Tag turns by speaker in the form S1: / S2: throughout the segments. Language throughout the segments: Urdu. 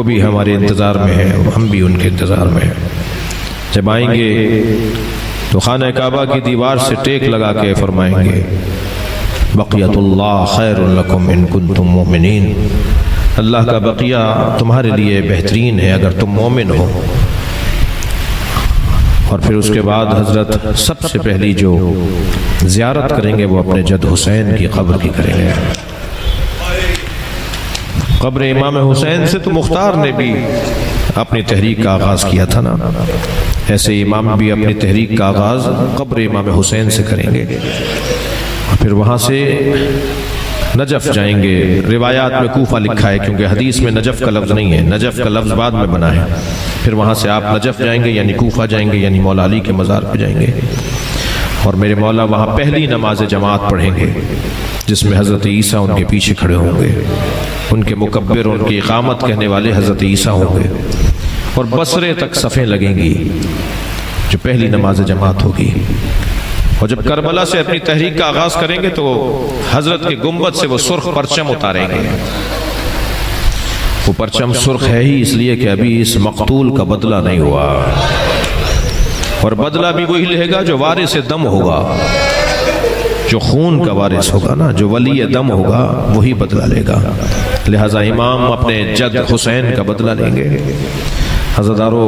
S1: وہ بھی ہمارے انتظار میں ہے، ہم بھی ان کے انتظار میں ہیں۔ جب آئیں گے تو خانہ کعبہ کی دیوار سے ٹیک لگا کے فرمائیں گے بقیت اللہ خیر لکم ان کنتم مومنین، اللہ کا بقیہ تمہارے لیے بہترین ہے اگر تم مومن ہو۔ اور پھر اس کے بعد حضرت سب سے پہلی جو زیارت کریں گے وہ اپنے جد حسین کی قبر کی کریں گے۔ قبر امام حسین سے تو مختار نے بھی اپنی تحریک کا آغاز کیا تھا نا، ایسے امام بھی اپنی تحریک کا آغاز قبر امام حسین سے کریں گے، اور پھر وہاں سے نجف جائیں گے۔ روایات میں کوفہ لکھا ہے کیونکہ حدیث میں نجف کا لفظ نہیں ہے، نجف کا لفظ بعد میں بنا ہے۔ پھر وہاں سے آپ نجف جائیں گے یعنی کوفہ جائیں گے، یعنی مولا علی کے مزار پہ جائیں گے، اور میرے مولا وہاں پہلی نماز جماعت پڑھیں گے جس میں حضرت عیسیٰ ان کے پیچھے کھڑے ہوں گے، ان کے مکبر، ان کی اقامت کہنے والے حضرت عیسیٰ ہوں گے، اور بصرے تک صفیں لگیں گی جو پہلی نماز جماعت ہوگی۔ اور جب کربلا سے اپنی تحریک کا آغاز کریں گے تو حضرت کے گنبد سے وہ سرخ پرچم اتاریں گے۔ وہ پرچم سرخ ہے ہی اس لیے کہ ابھی اس مقتول کا بدلہ نہیں ہوا، اور بدلہ بھی وہی لے گا جو وارث دم ہوگا، جو خون کا وارث ہوگا نا، جو ولی دم ہوگا وہی بدلہ لے گا۔ لہٰذا امام اپنے جد حسین کا بدلہ لیں گے۔ حضرتارو،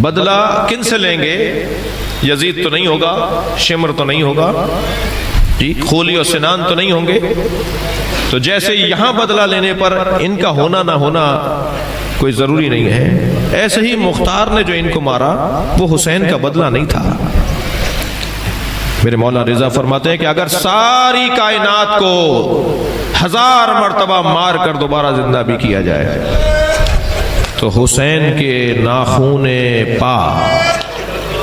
S1: بدلہ کن سے لیں گے؟ یزید تو نہیں ہوگا، شمر تو نہیں ہوگا، جی خولی اور سنان تو نہیں ہوں گے۔ تو جیسے یہاں بدلہ لینے پر ان کا ہونا نہ ہونا کوئی ضروری نہیں ہے، ایسے ہی مختار نے جو ان کو مارا وہ حسین کا بدلہ نہیں تھا۔ میرے مولا رضا فرماتے ہیں کہ اگر ساری کائنات کو 1000 مرتبہ مار کر دوبارہ زندہ بھی کیا جائے تو حسین کے ناخون پا،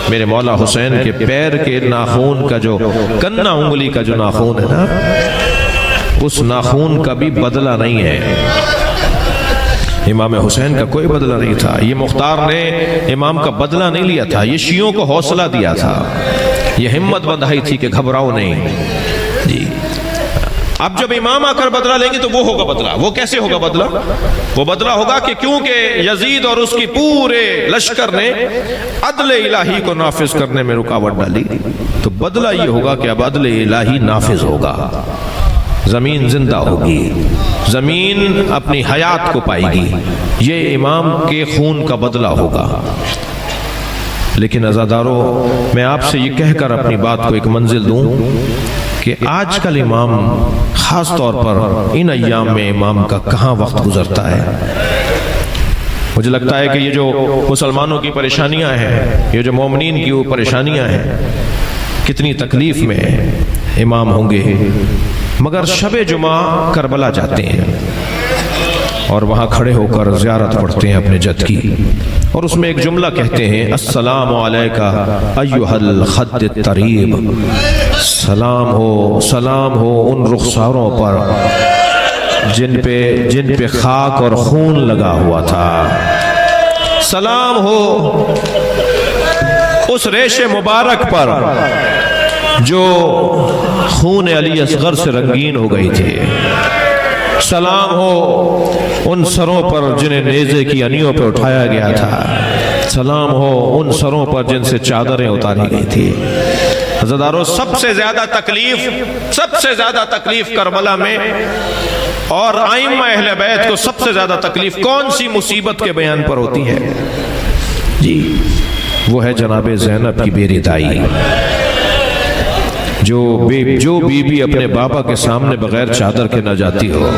S1: میرے مولا حسین کے پیر کے ناخون کا جو کنا انگلی کا جو ناخون ہے نا، اس ناخون کا بھی بدلہ نہیں ہے۔ امام حسین کا کوئی بدلہ نہیں تھا، یہ مختار نے امام کا بدلہ نہیں لیا تھا، یہ شیعوں کو حوصلہ دیا تھا، یہ ہمت بندھائی تھی کہ گھبراؤ نہیں جی۔ اب جب امام آ کر بدلہ لیں گے تو وہ ہوگا بدلہ۔ وہ کیسے ہوگا بدلہ؟ وہ بدلہ ہوگا کہ کیونکہ یزید اور اس کی پورے لشکر نے عدل الہی کو نافذ کرنے میں رکاوٹ ڈالی، تو بدلہ یہ ہوگا کہ اب عدل الہی نافذ ہوگا، زمین زندہ ہوگی، زمین اپنی حیات کو پائے گی، یہ امام کے خون کا بدلہ ہوگا۔ لیکن عزادارو، میں آپ سے یہ کہہ کر اپنی بات کو ایک منزل دوں کہ آج کل امام، خاص طور پر ان ایام میں امام کا کہاں وقت گزرتا ہے۔ مجھے لگتا ہے کہ یہ جو مسلمانوں کی پریشانیاں ہیں، یہ جو مومنین کی وہ پریشانیاں ہیں، کتنی تکلیف میں امام ہوں گے، مگر شب جمعہ کربلا جاتے ہیں اور وہاں کھڑے ہو کر زیارت پڑھتے ہیں اپنے جد کی، اور اس میں ایک جملہ کہتے ہیں، السلام علیکہ ایھا الخد الطریب، سلام ہو ان رخساروں پر جن پہ خاک اور خون لگا ہوا تھا، سلام ہو اس ریش مبارک پر جو خون علی اصغر سے رنگین ہو گئی تھی، سلام ہو ان سروں پر جنہیں نیزے کی انیوں پہ اٹھایا گیا تھا، سلام ہو ان سروں پر جن سے چادریں اتاری گئی تھی۔ حضرتارو، سب سے زیادہ تکلیف کربلا میں، اور ائمہ اہل بیت کو سب سے زیادہ تکلیف کون سی مصیبت کے بیان پر ہوتی ہے جی؟ وہ ہے جناب زینب کی بے ردائی۔ جو بی بی اپنے بابا کے سامنے بغیر چادر کے نہ جاتی ہو،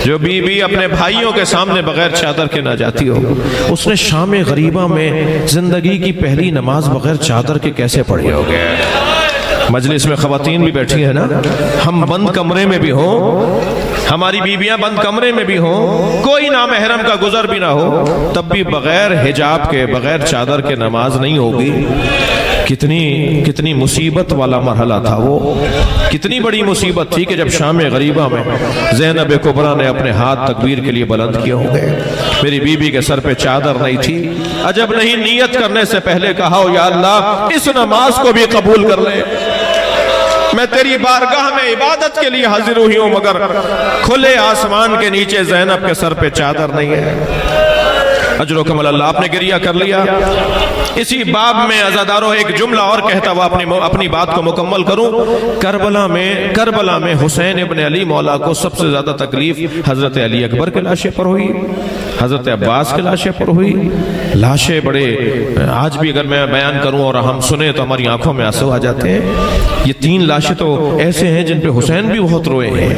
S1: جو بی بی اپنے بھائیوں کے سامنے بغیر چادر کے نہ جاتی ہو، اس نے شام غریبہ میں زندگی کی پہلی نماز بغیر چادر کے کیسے پڑھی ہوگی؟ مجلس میں خواتین بھی بیٹھی ہیں نا، ہم بند کمرے میں بھی ہوں، ہماری بیویاں بند کمرے میں بھی ہوں، کوئی نامحرم کا گزر بھی نہ ہو، تب بھی بغیر حجاب کے، بغیر چادر کے نماز نہیں ہوگی۔ کتنی مصیبت والا مرحلہ تھا وہ، کتنی بڑی مصیبت تھی کہ جب شام غریبہ میں زینب کبریٰ نے اپنے ہاتھ تکبیر کے لیے بلند کیے ہوں گے، میری بیوی کے سر پہ چادر نہیں تھی، عجب نہیں نیت کرنے سے پہلے کہا ہو یا اللہ اس نماز کو بھی قبول کر لے، میں تیری بارگاہ میں عبادت کے لیے حاضر ہوئی ہوں، مگر کھلے آسمان کے نیچے زینب کے سر پہ چادر نہیں ہے۔ اجرکم اللہ، آپ نے گریہ کر لیا۔ اسی باب میں عزاداروں ایک جملہ اور کہتا ہوا اپنی بات کو مکمل کروں۔ کربلا میں حسین ابن علی مولا کو سب سے زیادہ تکلیف حضرت علی اکبر کے لاشے پر ہوئی، حضرت عباس کے لاشے پر ہوئی۔ لاشیں بڑے، آج بھی اگر میں بیان کروں اور ہم سنیں تو ہماری آنکھوں میں آنسو آ جاتے ہیں۔ یہ 3 لاشیں تو ایسے ہیں جن پہ حسین بھی بہت روئے ہیں،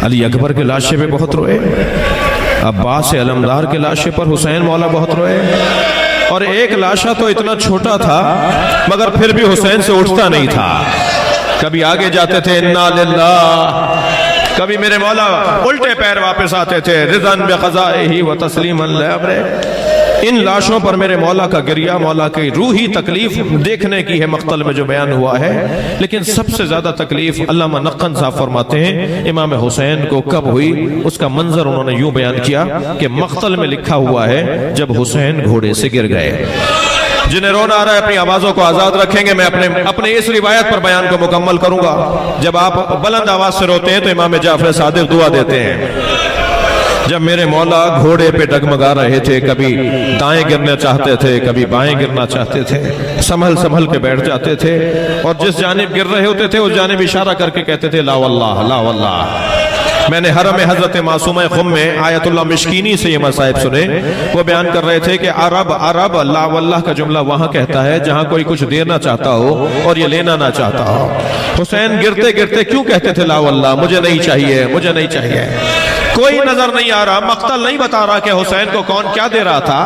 S1: علی اکبر کے لاشے پہ بہت روئے، عباس علمدار کے لاشے پر حسین مولا بہت روئے، اور ایک لاشا تو اتنا چھوٹا تھا مگر پھر بھی حسین سے اٹھتا نہیں تھا۔ کبھی آگے جاتے تھے انا للہ، کبھی میرے مولا الٹے پیر واپس آتے تھے رضاً بقضائہ و تسلیما لامرہ۔ ان لاشوں پر میرے مولا کا گریہ، مولا کی روحی تکلیف دیکھنے کی ہے مقتل میں جو بیان ہوا ہے، لیکن سب سے زیادہ تکلیف علامہ نقن صاحب فرماتے ہیں امام حسین کو کب ہوئی۔ اس کا منظر انہوں نے یوں بیان کیا کہ مقتل میں لکھا ہوا ہے جب حسین گھوڑے سے گر گئے۔ جنہیں رونا آ رہا ہے اپنی آوازوں کو آزاد رکھیں گے، میں اپنے اس روایت پر بیان کو مکمل کروں گا۔ جب آپ بلند آواز سے روتے ہیں تو امام جعفر صادق دعا دیتے ہیں، جب میرے مولا گھوڑے پہ ڈگمگا رہے تھے، کبھی دائیں گرنا چاہتے تھے، کبھی بائیں گرنا چاہتے تھے، سنبھل کے بیٹھ جاتے تھے، اور جس جانب گر رہے ہوتے تھے اس جانب اشارہ کر کے کہتے تھے لا واللہ لا واللہ۔ میں نے حرم حضرت معصومہ خم میں آیت اللہ مشکینی سے یہ مصائب سنے، وہ بیان کر رہے تھے کہ عرب لا واللہ کا جملہ وہاں کہتا ہے جہاں کوئی کچھ دینا چاہتا ہو اور یہ لینا نہ چاہتا ہو۔ حسین گرتے گرتے کیوں کہتے تھے لا واللہ، مجھے نہیں چاہیے، مجھے نہیں چاہیے۔ کوئی نظر نہیں آ رہا، مقتل نہیں بتا رہا کہ حسین کو کون کیا دے رہا تھا۔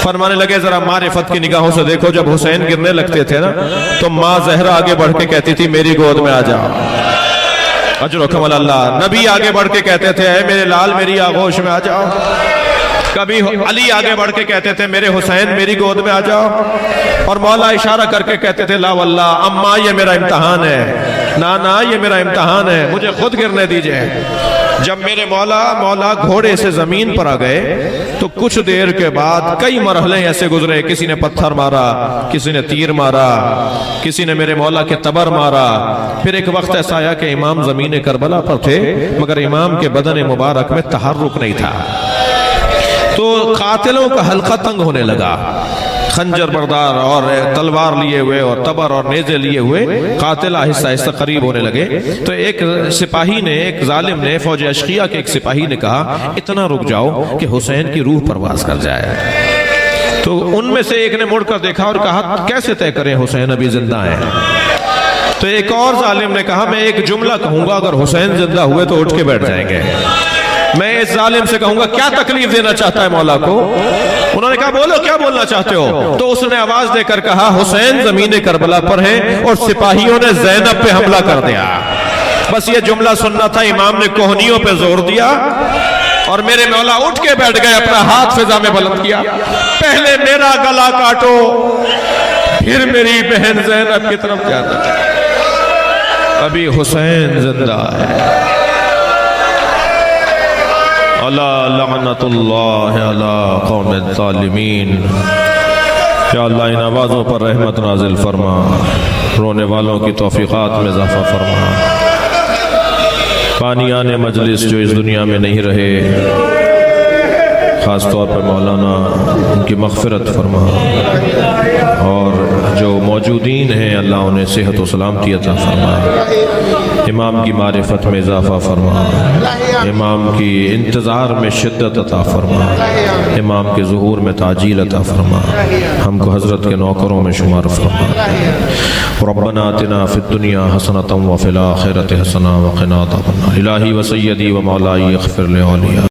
S1: فرمانے لگے ذرا معرفت کی نگاہوں سے دیکھو، جب حسین گرنے لگتے تھے نا تو ماں زہرا آگے بڑھ کے کہتی تھی میری گود میں آ جاؤ، اجرکم اللہ۔ نبی آگے بڑھ کے کہتے تھے اے میرے لال میری آغوش میں آ جاؤ۔ کبھی علی آگے بڑھ کے کہتے تھے میرے حسین میری گود میں آ جاؤ، اور مولا اشارہ کر کے کہتے تھے لا واللہ اماں یہ میرا امتحان ہے، نانا یہ میرا امتحان ہے، مجھے خود گرنے دیجئے۔ جب میرے مولا گھوڑے سے زمین پر آ گئے تو کچھ دیر کے بعد کئی مرحلے ایسے گزرے، کسی نے پتھر مارا، کسی نے تیر مارا، کسی نے میرے مولا کے تبر مارا۔ پھر ایک وقت ایسا آیا کہ امام زمین کربلا پر تھے مگر امام کے بدن مبارک میں تحرک نہیں تھا، تو قاتلوں کا حلقہ تنگ ہونے لگا۔ خنجر بردار اور تلوار لیے ہوئے اور تبر اور نیزے لیے ہوئے قاتل آہستہ آہستہ قریب ہونے لگے، تو ایک سپاہی نے، ایک ظالم نے، فوج اشقیہ کے ایک سپاہی نے کہا اتنا رک جاؤ کہ حسین کی روح پرواز کر جائے۔ تو ان میں سے ایک نے مڑ کر دیکھا اور کہا کیسے طے کریں حسین ابھی زندہ ہیں؟ تو ایک اور ظالم نے کہا میں ایک جملہ کہوں گا اگر حسین زندہ ہوئے تو اٹھ کے بیٹھ جائیں گے۔ میں اس ظالم سے کہوں گا کیا تکلیف دینا چاہتا ہے مولا کو؟ انہوں نے کہا بولو کیا بولنا چاہتے ہو؟ تو اس نے آواز دے کر کہا حسین زمین کربلا پر ہے اور سپاہیوں نے زینب پہ حملہ کر دیا۔ بس یہ جملہ سننا تھا، امام نے کوہنیوں پہ زور دیا اور میرے مولا اٹھ کے بیٹھ گئے، اپنا ہاتھ فضا میں بلند کیا، پہلے میرا گلا کاٹو پھر میری بہن زینب کی طرف جانا، ابھی حسین زندہ ہے۔ اللہ لعنت اللہ علی قوم الظالمین۔ یا اللہ ان آوازوں پر رحمت نازل فرما، رونے والوں کی توفیقات میں اضافہ فرما، بانیان مجلس جو اس دنیا میں نہیں رہے خاص طور پر مولانا ان کی مغفرت فرما، اور جو موجودین ہیں اللہ انہیں صحت و سلامتی عطا فرما، امام کی معرفت میں اضافہ فرما، امام کی انتظار میں شدت عطا فرما، امام کے ظہور میں تعجیل عطا فرما، ہم کو حضرت کے نوکروں میں شمار فرما۔ ربنا آتنا فی الدنیا حسنۃ وفی الآخرۃ حسنۃ وقنا عذاب النار۔ الہی و سیدی و مولائی اغفر لأولیاء